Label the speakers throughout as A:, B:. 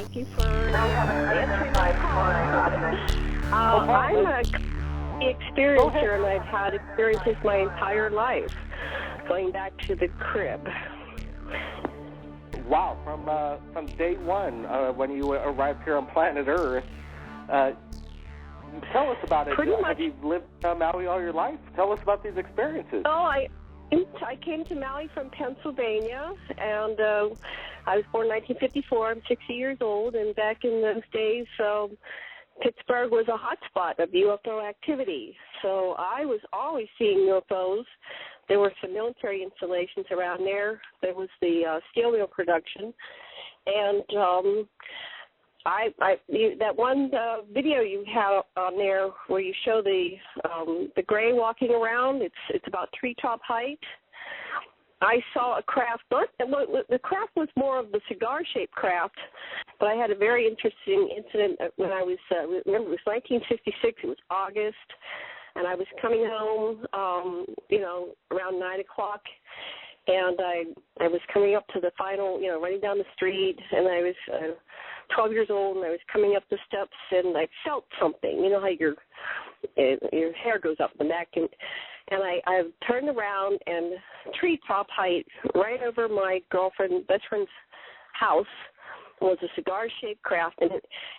A: Thank you for answering my call. I'm a experiencer, and I've had experiences my entire life, going back to the crib.
B: Wow, from day one, when you arrived here on planet Earth. Tell us about it.
A: Pretty much.
B: Have you lived Maui all your life? Tell us about these experiences.
A: Oh, I came to Maui from Pennsylvania, and I was born in 1954. I'm 60 years old, and back in those days, Pittsburgh was a hotspot of UFO activity. So I was always seeing UFOs. There were some military installations around there. There was the steel mill production, and that one video you have on there where you show the gray walking around, it's about treetop height. I saw a craft, the craft was more of the cigar-shaped craft, but I had a very interesting incident when I was, remember it was 1956, it was August, and I was coming home, around 9 o'clock, and I was coming up to the final, running down the street, and I was 12 years old, and I was coming up the steps, and I felt something. You know how your hair goes up the neck, and I turned around, and treetop height, right over my best friend's house, was a cigar-shaped craft, and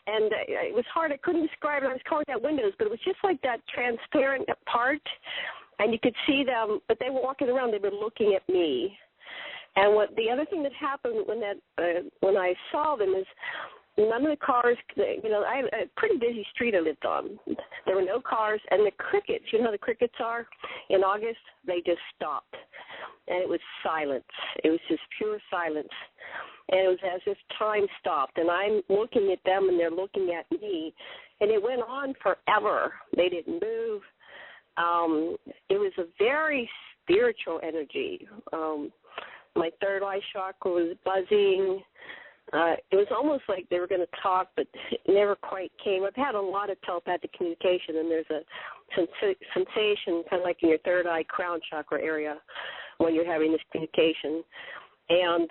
A: it was hard. I couldn't describe it. I was calling out windows, but it was just like that transparent part, and you could see them, but they were walking around. They were looking at me. And the other thing that happened when I saw them is none of the cars, I had a pretty busy street I lived on. There were no cars, and the crickets, you know how the crickets are in August? They just stopped, and it was silence. It was just pure silence, and it was as if time stopped, and I'm looking at them, and they're looking at me, and it went on forever. They didn't move. It was a very spiritual energy. My third eye chakra was buzzing. It was almost like they were going to talk, but it never quite came. I've had a lot of telepathic communication, and there's a sensation kind of like in your third eye crown chakra area when you're having this communication. And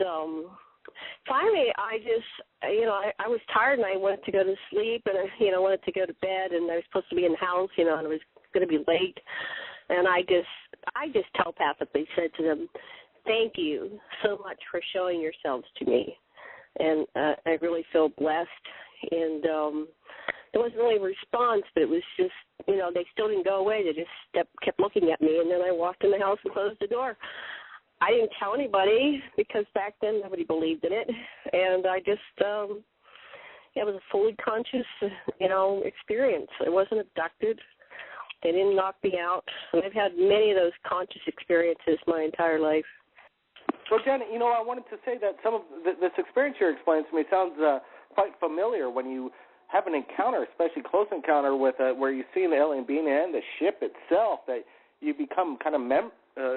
A: finally, I just, I was tired, and I wanted to go to sleep, and I, wanted to go to bed, and I was supposed to be in the house, and I was going to be late. And I just telepathically said to them, "Thank you so much for showing yourselves to me." And I really feel blessed. And there wasn't really a response, but it was just, they still didn't go away. They just kept looking at me. And then I walked in the house and closed the door. I didn't tell anybody because back then nobody believed in it. And I just, it was a fully conscious, experience. I wasn't abducted. They didn't knock me out. And I've had many of those conscious experiences my entire life.
B: Well, Jen, I wanted to say that some of this experience you're explaining to me sounds quite familiar when you have an encounter, especially close encounter with where you see an alien being and the ship itself, that you become kind of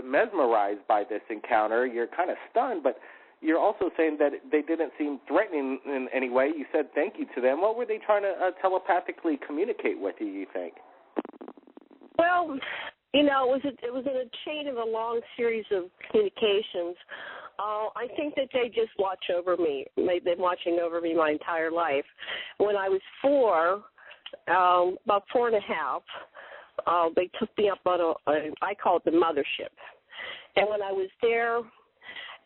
B: mesmerized by this encounter. You're kind of stunned, but you're also saying that they didn't seem threatening in any way. You said thank you to them. What were they trying to telepathically communicate with you think?
A: Well, it was in a chain of a long series of communications. I think that they just watch over me. They've been watching over me my entire life. When I was 4, about 4 and a half, they took me up on I call it the mothership. And when I was there,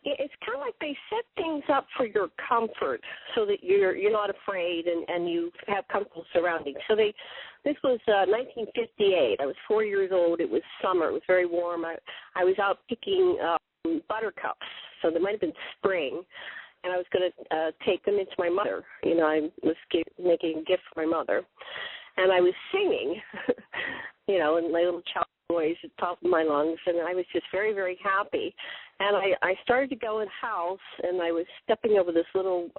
A: it's kind of like they set things up for your comfort so that you're not afraid and you have comfortable surroundings. So this was 1958. I was 4 years old. It was summer. It was very warm. I was out picking buttercups, so there might have been spring, and I was going to take them into my mother. I was making a gift for my mother, and I was singing, in my little child voice at the top of my lungs, and I was just very, very happy. And I started to go in house, and I was stepping over this little,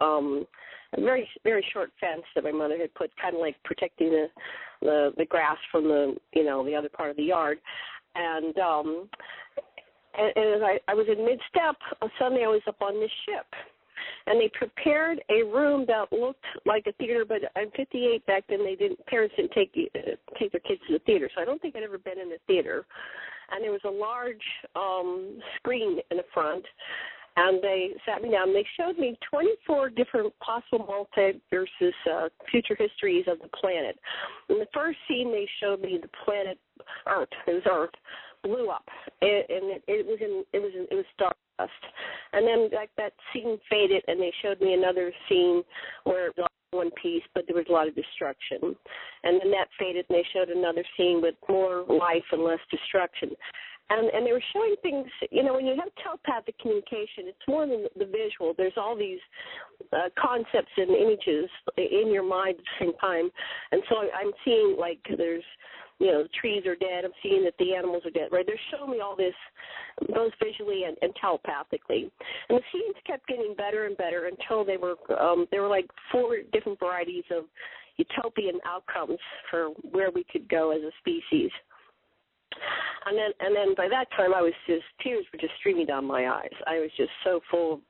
A: very, very short fence that my mother had put, kind of like protecting the grass from the other part of the yard. And as I was in mid-step, suddenly I was up on this ship. And they prepared a room that looked like a theater, but in 58 back then, parents didn't take their kids to the theater, so I don't think I'd ever been in a theater. And there was a large screen in the front, And they sat me down. They showed me 24 different possible multiverses, future histories of the planet. In the first scene, they showed me the planet Earth. It was Earth blew up, and it was stardust. And then that scene faded, and they showed me another scene where it was one piece, but there was a lot of destruction. And then that faded, and they showed another scene with more life and less destruction. And they were showing things, when you have telepathic communication, it's more than the visual. There's all these concepts and images in your mind at the same time. And so I'm seeing, like, there's, the trees are dead. I'm seeing that the animals are dead, right? They're showing me all this, both visually and telepathically. And the scenes kept getting better and better until there were like 4 different varieties of utopian outcomes for where we could go as a species. And then by that time, tears were just streaming down my eyes. I was just so full,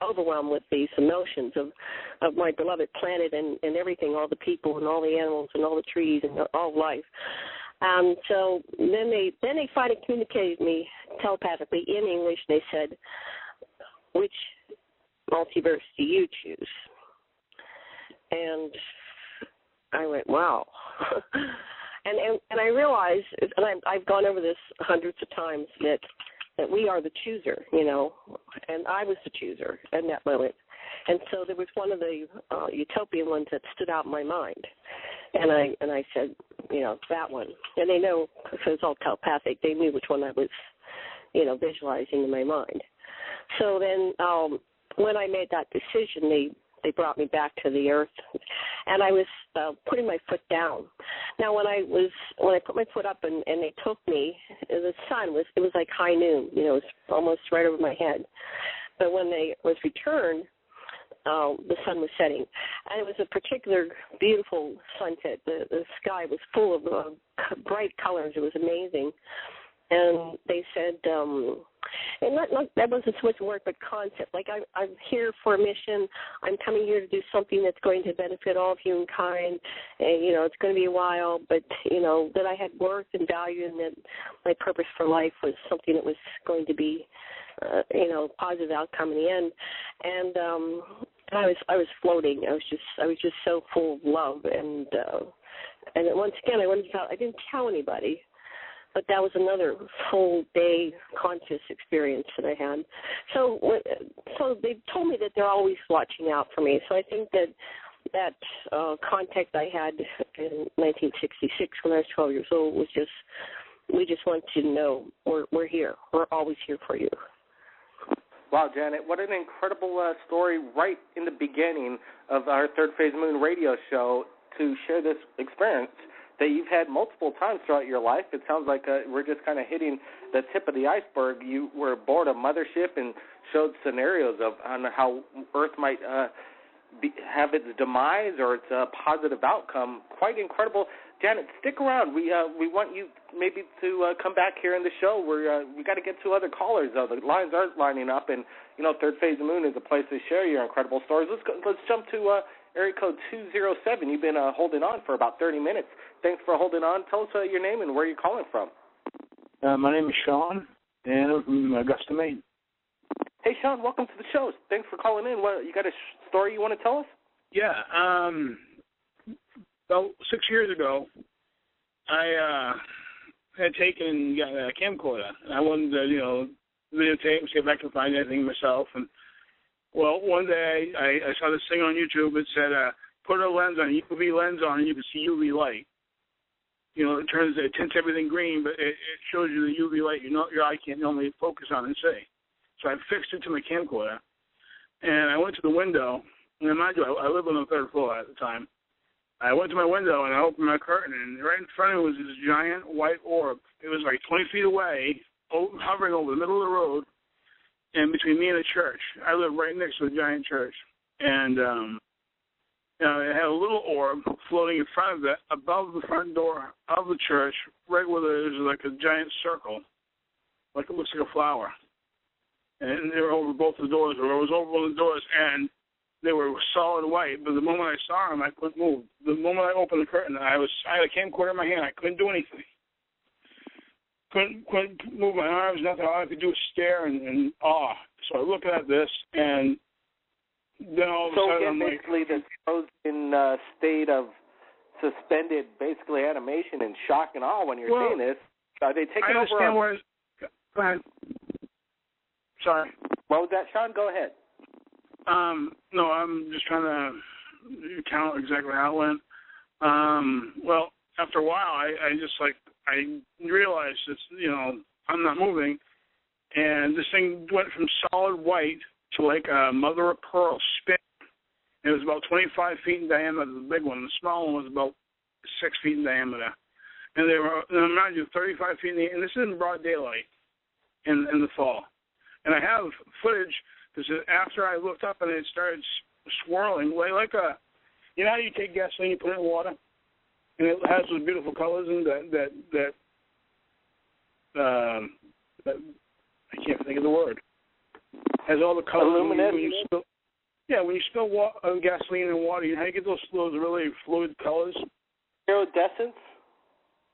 A: overwhelmed with these emotions of my beloved planet and everything, all the people and all the animals and all the trees and all life. And so then they finally communicated me telepathically in English. They said, "Which multiverse do you choose?" And I went, "Wow." And I realized, and I've gone over this hundreds of times, that we are the chooser, and I was the chooser in that moment. And so there was one of the utopian ones that stood out in my mind, and I said, that one. And they know, because it was all telepathic, they knew which one I was, visualizing in my mind. So then when I made that decision, they brought me back to the earth, and I was putting my foot down. Now, when I put my foot up and they took me, the sun it was like high noon, it was almost right over my head. But when they was returned, the sun was setting, and it was a particular beautiful sunset. The sky was full of bright colors. It was amazing. And they said, and not that wasn't so much work, but concept. Like, I'm here for a mission. I'm coming here to do something that's going to benefit all of humankind. And, it's going to be a while, but, that I had worth and value, and that my purpose for life was something that was going to be, positive outcome in the end. And I was floating. I was just so full of love. And once again, I didn't tell anybody. But that was another full day conscious experience that I had. So they told me that they're always watching out for me. So I think that contact I had in 1966 when I was 12 years old was just, we just want you to know we're here. We're always here for you.
B: Wow, Janet, what an incredible story right in the beginning of our Third Phase Moon radio show to share this experience that you've had multiple times throughout your life. It sounds like we're just kind of hitting the tip of the iceberg. You were aboard a mothership and showed scenarios on how Earth might have its demise or its positive outcome. Quite incredible. Janet, stick around. We want you maybe to come back here in the show. We got to get to other callers, though. The lines aren't lining up, and Third Phase Moon is a place to share your incredible stories. Let's jump to area code 207. You've been holding on for about 30 minutes. Thanks for holding on. Tell us your name and where you're calling from.
C: My name is Sean, and I'm from Augusta, Maine.
B: Hey, Sean, welcome to the show. Thanks for calling in. You got a story you want to tell us?
C: Yeah. About 6 years ago, I had taken a camcorder, and I wanted to, videotape and see if I could find anything myself. And well, one day I saw this thing on YouTube. It said, put a UV lens on, and you can see UV light. It tints everything green, but it shows you the UV light your eye can't normally focus on and see. So I fixed it to my camcorder, and I went to the window. And mind you, I lived on the 3rd floor at the time. I went to my window, and I opened my curtain, and right in front of it was this giant white orb. It was like 20 feet away, hovering over the middle of the road, and between me and the church. I live right next to the giant church. And it had a little orb floating in front of it, above the front door of the church, right where there's like a giant circle, like it looks like a flower. And they were over both the doors, or it was over one of the doors, and they were solid white. But the moment I saw them, I couldn't move. The moment I opened the curtain, I had a camcorder in my hand. I couldn't do anything. Couldn't move my arms, nothing. All I could do was stare and awe, So I'm looking at this, and then all of a sudden I'm
B: basically the frozen state of suspended, basically animation and shock and awe when you're seeing this. Are they taking over?
C: I understand Go ahead. Sorry.
B: What was that, Sean? Go ahead.
C: No, I'm just trying to count exactly how it went. Well, after a while, I realized it's, I'm not moving, and this thing went from solid white to like a mother of pearl spin. It was about 25 feet in diameter, the big one. The small one was about 6 feet in diameter. And they were, mind you, 35 feet in the air. And this is in broad daylight in the fall. And I have footage because after I looked up and it started swirling, like a, how you take gasoline, you put it in water, and it has those beautiful colors in that I can't think of the word. Has all the colors.
B: Luminescent.
C: When you spill gasoline in water, how you get those really fluid colors?
B: Iridescence?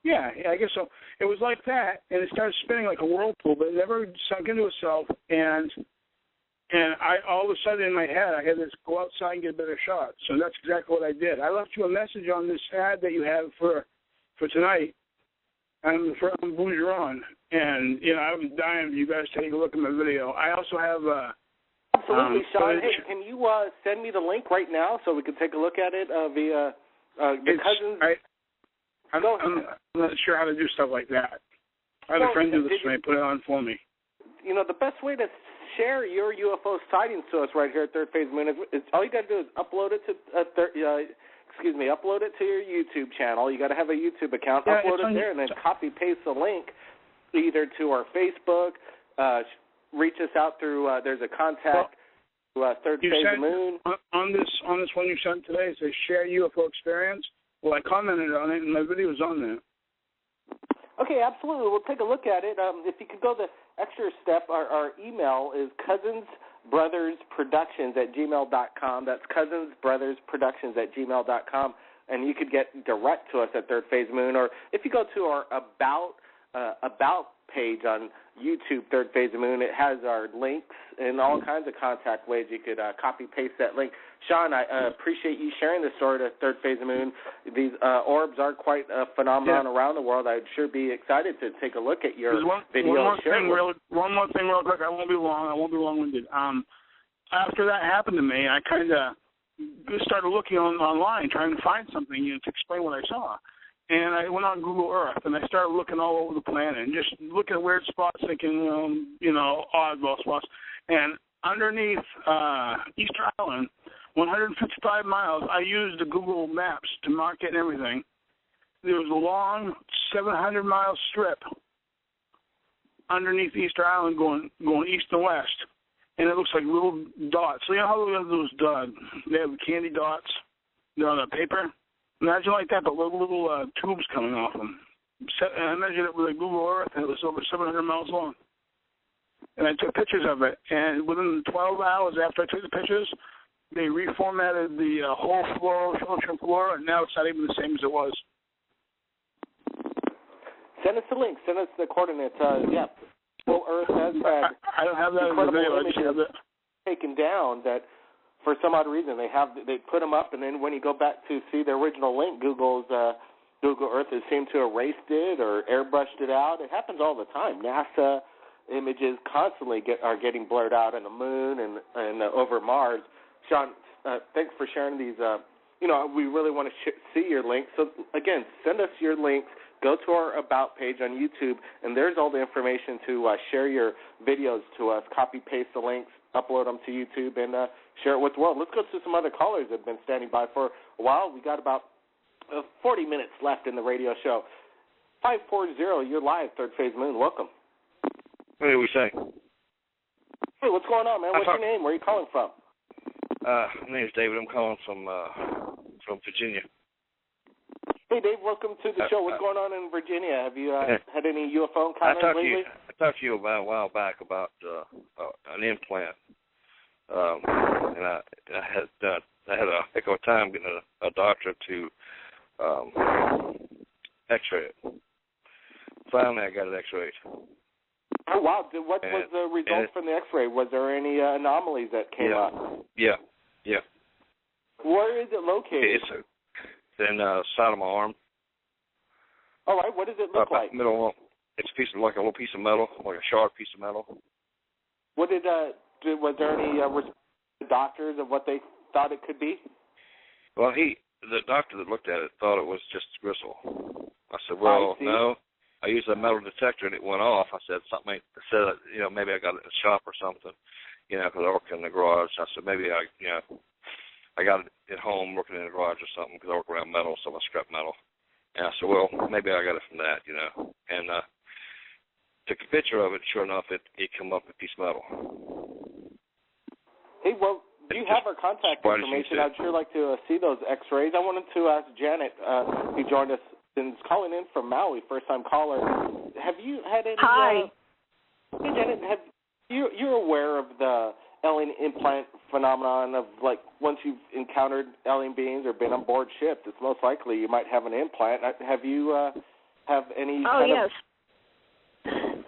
C: Yeah, I guess so. It was like that, and it started spinning like a whirlpool, but it never sunk into itself. And I all of a sudden in my head, I had to go outside and get a better shot. So that's exactly what I did. I left you a message on this ad that you have for tonight. I'm from Bougeron, and I was dying for you guys to take a look at my video. I also have
B: absolutely, Sean. Hey, can you send me the link right now so we can take a look at it via your cousin's?
C: I'm not sure how to do stuff like that. I had a friend do this for me, put it on for me.
B: The best way to share your UFO sightings to us right here at Third Phase Moon is all you got to do is upload it to upload it to your YouTube channel. You got to have a YouTube account.
C: Yeah,
B: upload it there, and then copy paste the link either to our Facebook. Reach us out through. There's a contact. Third Phase Moon.
C: On this one you sent today, it says share UFO experience. Well, I commented on it, and my video is on there.
B: Okay, absolutely. We'll take a look at it. If you could go the extra step, our email is cousinsbrothersproductions@gmail.com. That's cousinsbrothersproductions@gmail.com, and you could get direct to us at Third Phase Moon. Or if you go to our about page on YouTube, Third Phase Moon, it has our links and all kinds of contact ways you could copy-paste that link. Sean, I appreciate you sharing this story to Third Phase Moon. These orbs are quite a phenomenon around the world. I'd sure be excited to take a look at your video. One
C: more thing real quick. I won't be long. I won't be long-winded. After that happened to me, I kind of started looking online, trying to find something to explain what I saw. And I went on Google Earth, and I started looking all over the planet and just looking at weird spots, thinking, oddball spots. And underneath Easter Island, 155 miles, I used the Google Maps to mark it and everything. There was a long 700-mile strip underneath Easter Island going east and west, and it looks like little dots. So you know how we have those they have candy dots on the paper? Imagine like that, but little tubes coming off them. And I measured it with a Google Earth, and it was over 700 miles long. And I took pictures of it, and within 12 hours after I took the pictures, they reformatted the whole ocean floor, and now it's not even the same as it was.
B: Send us the link. Send us the coordinates. Well, Earth has had
C: I don't have that in the video. I just have it
B: taken down that for some odd reason they put them up, and then when you go back to see the original link, Google Earth has seemed to have erased it or airbrushed it out. It happens all the time. NASA images constantly are getting blurred out on the moon and over Mars. Sean, thanks for sharing these. We really want to see your links. So, again, send us your links. Go to our About page on YouTube, and there's all the information to share your videos to us. Copy-paste the links, upload them to YouTube, and share it with the world. Let's go to some other callers that have been standing by for a while. We got about 40 minutes left in the radio show. 540, you're live, Third Phase Moon. Welcome.
D: What do we say?
B: Hey, what's going on, man? What's your name? Where are you calling from?
D: My name is David. I'm calling from Virginia.
B: Hey, Dave, welcome to the show. What's going on in Virginia? Have you had any UFO encounters lately?
D: I talked to you about a while back about an implant, and I had a heck of a time getting a doctor to X-ray it. Finally, I got it X-rayed.
B: Oh, wow. What was the result from the X-ray? Was there any anomalies that came up?
D: Yeah.
B: Where is it located?
D: It's in the side of my arm.
B: All right. What does it look like?
D: Middle. It's a like a little piece of metal, like a sharp piece of metal.
B: What was there any doctors of what they thought it could be?
D: Well, the doctor that looked at it thought it was just gristle. I said, well, no. I used a metal detector and it went off. I said maybe I got it in the shop or something, because I work in the garage. I said maybe I got it at home working in the garage or something because I work around metal, so I scrap metal. And I said, well, maybe I got it from that, and took a picture of it. Sure enough, it come up a piece of metal.
B: Hey, well, do you have our contact information? I'd sure like to see those X-rays. I wanted to ask Janet, who joined us, and is calling in from Maui, first-time caller. Have you had any?
A: Hi.
B: Hey, Janet, you're aware of the alien implant phenomenon of, like, once you've encountered alien beings or been on board ship, it's most likely you might have an implant. Have you have any?
A: Oh, yes.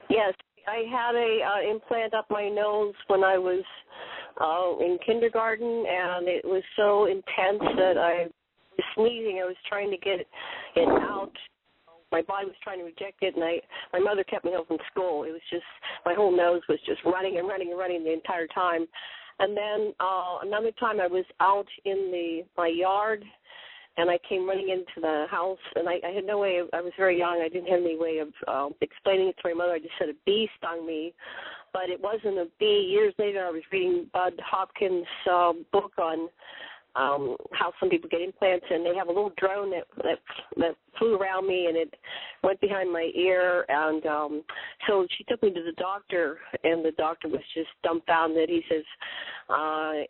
A: Yes, I had a implant up my nose when I was in kindergarten, and it was so intense that I was sneezing. I was trying to get it out. My body was trying to reject it, and my mother kept me home from school. It was just, my whole nose was just running and running and running the entire time. And then another time I was out in my yard, and I came running into the house, and I had no way I was very young. I didn't have any way of explaining it to my mother. I just said a bee stung me, but it wasn't a bee. Years later, I was reading Bud Hopkins' book on how some people get implants, and they have a little drone that flew around me, and it went behind my ear, and so she took me to the doctor, and the doctor was just dumbfounded. He says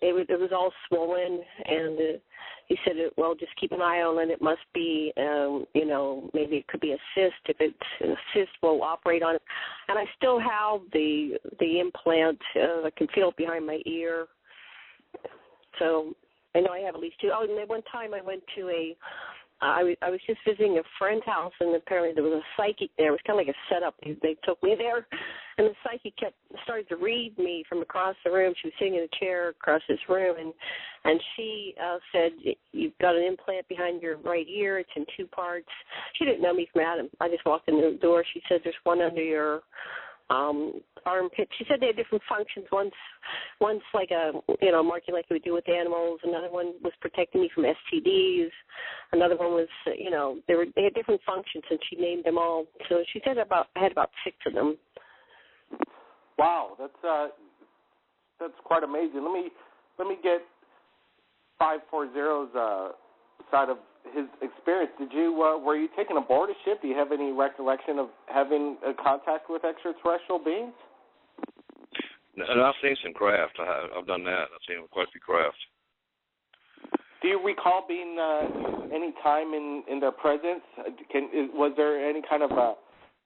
A: it was all swollen, and he said, well, just keep an eye on it. It must be, maybe it could be a cyst. If it's a cyst, we'll operate on it. And I still have the implant. I can feel it behind my ear. So I know I have at least two. Oh, and then one time I went to I was just visiting a friend's house, and apparently there was a psychic there. It was kind of like a setup. They took me there, and the psychic started to read me from across the room. She was sitting in a chair across this room, and she said, you've got an implant behind your right ear. It's in two parts. She didn't know me from Adam. I just walked in the door. She said, there's one under your armpit. She said they had different functions. One's like a marking like we do with animals. Another one was protecting me from STDs. Another one was they had different functions, and she named them all. So she said I had about 6 of them.
B: Wow, that's quite amazing. Let me get 540's side of his experience. Were you taken aboard a ship? Do you have any recollection of having contact with extraterrestrial beings?
D: No, I've seen some craft. I've done that. I've seen quite a few craft.
B: Do you recall being any time in their presence? Was there any kind of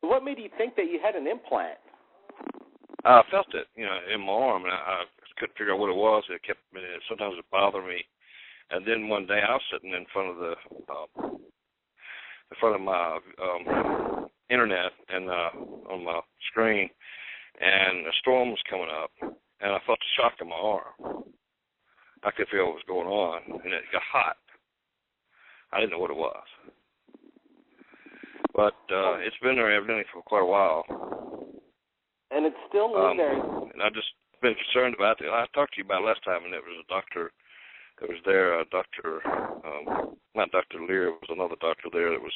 B: what made you think that you had an implant?
D: I felt it, in my arm, and I couldn't figure out what it was. Sometimes it bothered me. And then one day I was sitting in front of my internet and on my screen, and a storm was coming up, and I felt a shock in my arm. I could feel what was going on, and it got hot. I didn't know what it was. But it's been there evidently for quite a while.
B: And it's still in there.
D: And I've just been concerned about it. I talked to you about it last time, and it was a doctor that was there, not Dr. Lear, it was another doctor there that was,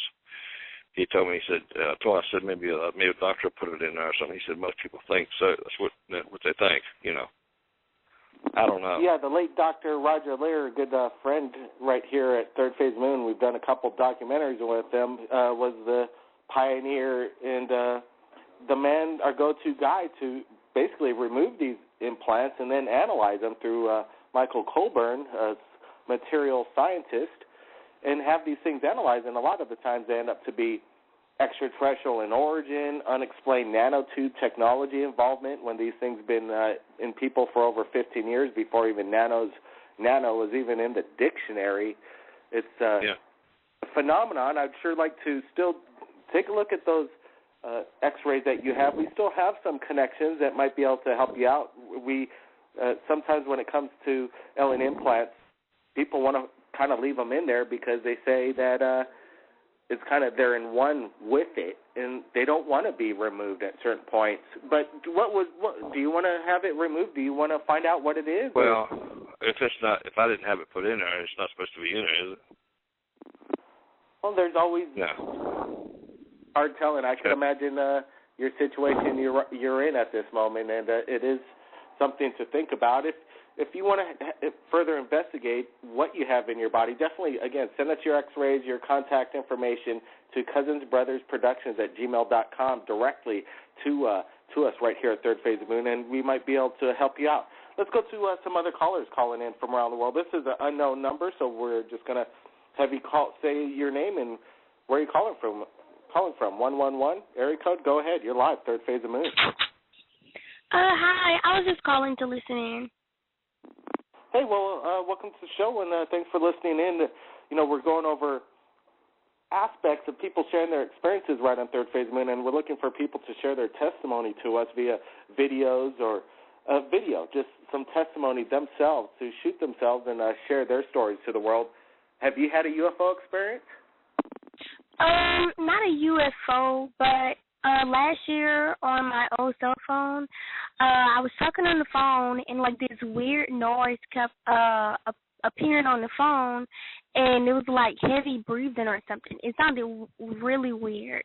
D: he told me, he said, I said maybe a doctor put it in there or something. He said most people think so. That's what they think, I don't know.
B: Yeah, the late Dr. Roger Lear, a good friend right here at Third Phase Moon, we've done a couple of documentaries with them, was the pioneer and the man, our go-to guy to basically remove these implants and then analyze them through Michael Colburn, a material scientist, and have these things analyzed, and a lot of the times they end up to be extraterrestrial in origin, unexplained nanotube technology involvement when these things been in people for over 15 years before even nano was even in the dictionary. It's a phenomenon. I'd sure like to still take a look at those X-rays that you have, we still have some connections that might be able to help you out. We sometimes when it comes to alien implants, people want to kind of leave them in there because they say that it's kind of they're in one with it, and they don't want to be removed at certain points. But what do you want to have it removed? Do you want to find out what it is?
D: Well, if I didn't have it put in there, it's not supposed to be in there, is it?
B: Well, there's always hard telling. I can imagine your situation you're in at this moment, and it is something to think about. If you want to further investigate what you have in your body, definitely, again, send us your X-rays, your contact information to cousinsbrothersproductions@gmail.com directly to us right here at Third Phase of Moon, and we might be able to help you out. Let's go to some other callers calling in from around the world. This is an unknown number, so we're just going to have you say your name and where you're calling from. 111 area code. Go ahead. You're live. Third Phase of Moon.
E: Hi. I was just calling to listen in.
B: Hey, well, welcome to the show, and thanks for listening in. You know, we're going over aspects of people sharing their experiences right on Third Phase Moon, and we're looking for people to share their testimony to us via videos or video, just some testimony themselves, to shoot themselves and share their stories to the world. Have you had a UFO experience?
E: Not a UFO, but last year on my old cell phone, I was talking on the phone, and like this weird noise kept appearing on the phone, and it was like heavy breathing or something. It sounded really weird.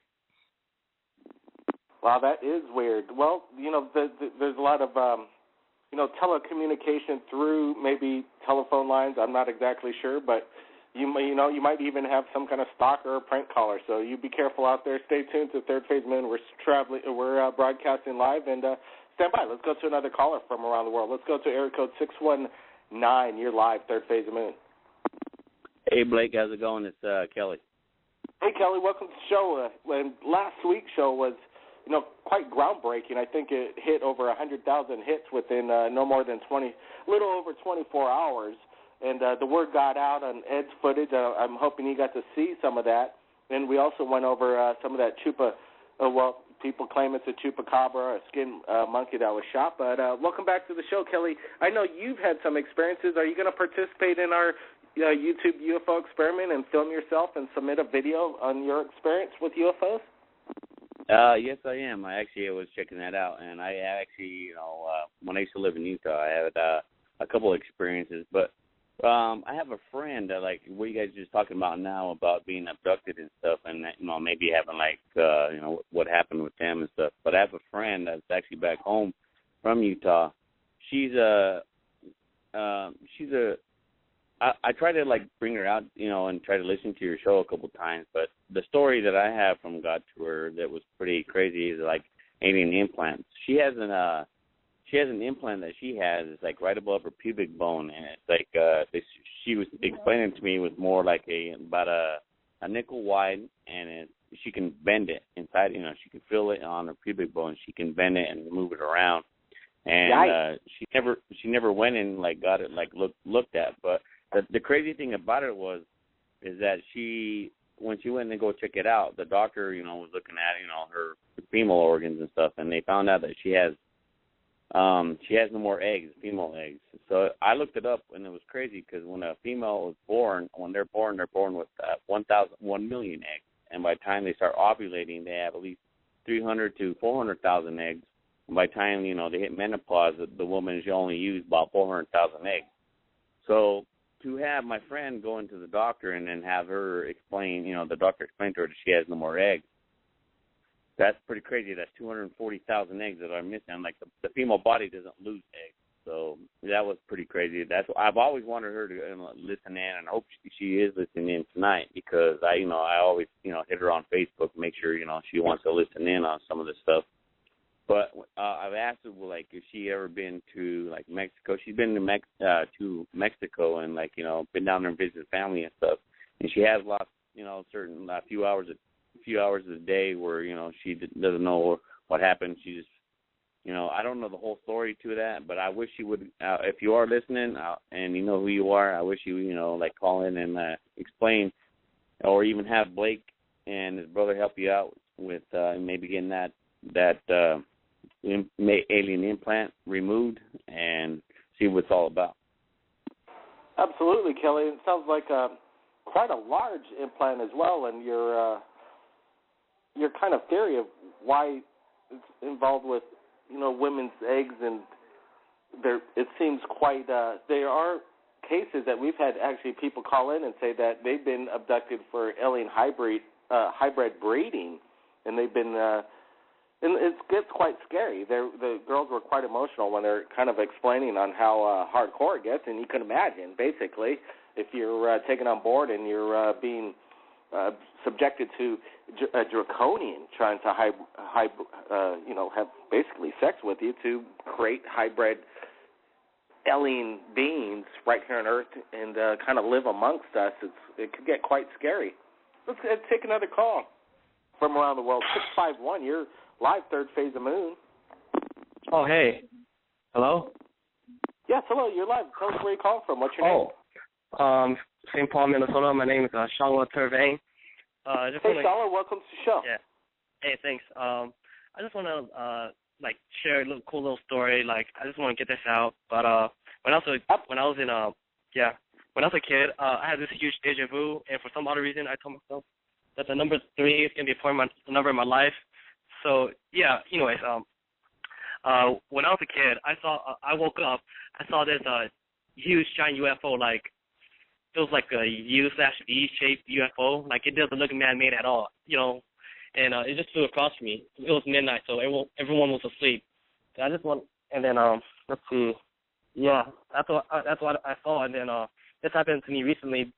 B: Wow, that is weird. Well, you know, there's a lot of telecommunication through maybe telephone lines. I'm not exactly sure, but you might even have some kind of stalker or prank caller. So you be careful out there. Stay tuned to Third Phase Moon. We're broadcasting live, and stand by. Let's go to another caller from around the world. Let's go to area code 619. You're live, Third Phase of Moon.
F: Hey, Blake, how's it going? It's Kelly.
B: Hey, Kelly, welcome to the show. And last week's show was, quite groundbreaking. I think it hit over 100,000 hits within no more than little over 24 hours. And the word got out on Ed's footage. I'm hoping you got to see some of that. And we also went over some of that people claim it's a chupacabra, a skin monkey that was shot. But welcome back to the show, Kelly. I know you've had some experiences. Are you going to participate in our YouTube UFO experiment and film yourself and submit a video on your experience with UFOs?
F: Yes, I am. I was checking that out. And I actually, when I used to live in Utah, I had a couple of experiences. But I have a friend that, like, what you guys are just talking about now about being abducted and stuff, and maybe having what happened with them and stuff. But I have a friend that's actually back home from Utah. I try to bring her out, and try to listen to your show a couple times. But the story that I have from God to her that was pretty crazy is alien implants. She has an implant that she has. It's right above her pubic bone, and it's she was explaining to me it was more like about a nickel wide, and she can bend it inside. She can feel it on her pubic bone. She can bend it and move it around. And she never went and got it looked at. But the crazy thing about it is that when she went to go check it out, the doctor was looking at her female organs and stuff, and they found out that she has no more eggs, female eggs. So I looked it up, and it was crazy because when a female is born, when they're born with 1 million eggs, and by the time they start ovulating, they have at least 300 to 400,000 eggs. And by the time they hit menopause, the woman should only use about 400,000 eggs. So to have my friend go into the doctor and then have her explain, the doctor explained to her that she has no more eggs. That's pretty crazy. That's 240,000 eggs that are missing. The female body doesn't lose eggs. So that was pretty crazy. I've always wanted her to listen in, and I hope she is listening in tonight because I always hit her on Facebook, make sure she wants to listen in on some of this stuff. But I've asked her if she ever been to Mexico. She's been to Mexico and been down there and visited family and stuff. And she has lost certain few hours of the day where she doesn't know what happened. She just I don't know the whole story to that, but I wish she would. If you are listening and you know who you are, I wish you call in and explain, or even have Blake and his brother help you out with maybe getting that alien implant removed and see what it's all about.
B: Absolutely, Kelly. It sounds like quite a large implant as well, and your kind of theory of why it's involved with women's eggs, and it seems quite. There are cases that we've had actually people call in and say that they've been abducted for alien hybrid breeding, and they've been. And it gets quite scary. The girls were quite emotional when they're kind of explaining on how hardcore it gets, and you can imagine, basically, if you're taken on board and you're being subjected to a draconian trying to have basically sex with you to create hybrid alien beings right here on Earth and kind of live amongst us. It could get quite scary. Let's take another call from around the world. 651, you're live, third phase of Moon.
G: Oh, hey. Hello?
B: Yes, hello, you're live. Tell us where you call from. What's your name?
G: St. Paul, Minnesota. My name is Shangla Tervain.
B: Hey, Shangla, welcome to the show.
G: Yeah. Hey, thanks. I just want to share a cool little story. I just want to get this out. But when I was a kid, I had this huge deja vu, and for some other reason, I told myself that the number 3 is gonna be the number of my life. So yeah. Anyways, when I was a kid, I woke up. I saw this huge giant UFO. It was like a U/V shaped UFO. It doesn't look man-made at all. And it just flew across me. It was midnight, so everyone was asleep. So and then let's see. Yeah, that's what I saw. And then this happened to me recently.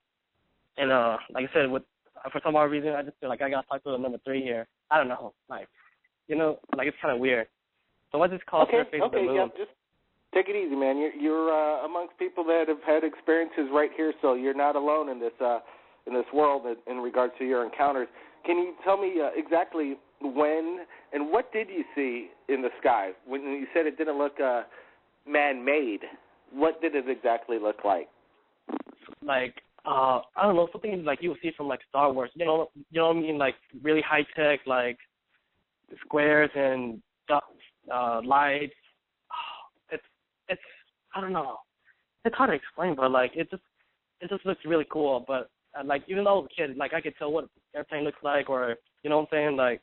G: And like I said, for some odd reason, I just feel like I got stuck to the number 3 here. I don't know. It's kind of weird. So what's this called?
B: Okay, yeah, just take it easy, man. You're amongst people that have had experiences right here, so you're not alone in this world in regards to your encounters. Can you tell me exactly when and what did you see in the sky? When you said it didn't look man-made, what did it exactly look like?
G: I don't know, something like you would see from Star Wars. You know what I mean? Really high tech, squares and lights. It's I don't know. It's hard to explain, but it just looks really cool. But even though I was a kid, I could tell what an airplane looks like, or you know what I'm saying?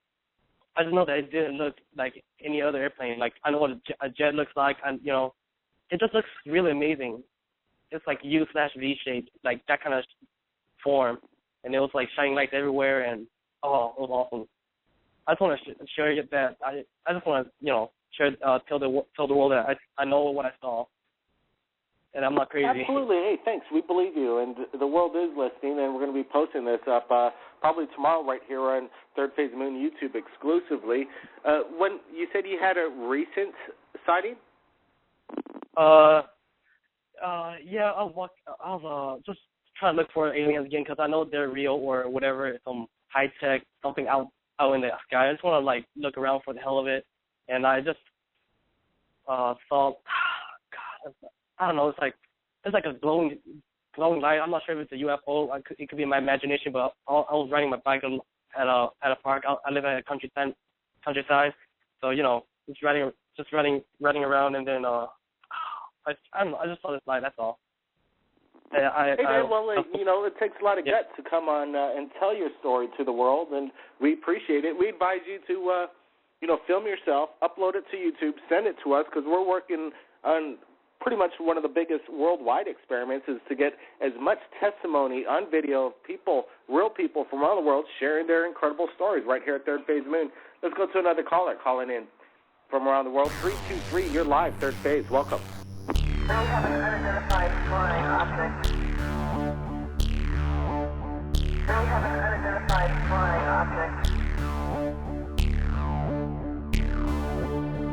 G: I just know that it didn't look like any other airplane. I know what a jet looks like, and it just looks really amazing. It's U/V shaped, that kind of form, and it was shining lights everywhere, and it was awesome. I just want to share that. I just want to share tell the world that I know what I saw, and I'm not crazy.
B: Absolutely. Hey, thanks. We believe you, and the world is listening, and we're going to be posting this up probably tomorrow right here on Third Phase Moon YouTube exclusively. When you said you had a recent sighting?
G: Yeah, I was just trying to look for aliens again because I know they're real or whatever, some high tech, something out in the sky. I just want to look around for the hell of it, and I just saw. God, I don't know. It's like a glowing light. I'm not sure if it's a UFO. It could be my imagination, but I was riding my bike at a park. I live at a countryside, so just riding around, and then I don't know. I just saw this light. That's all.
B: It takes a lot of guts to come on and tell your story to the world, and we appreciate it. We advise you to, film yourself, upload it to YouTube, send it to us, because we're working on pretty much one of the biggest worldwide experiments is to get as much testimony on video of people, real people from around the world, sharing their incredible stories right here at Third Phase Moon. Let's go to another caller calling in from around the world. 323, you're live, Third Phase. Welcome.
H: We have an unidentified flying object. We have an unidentified flying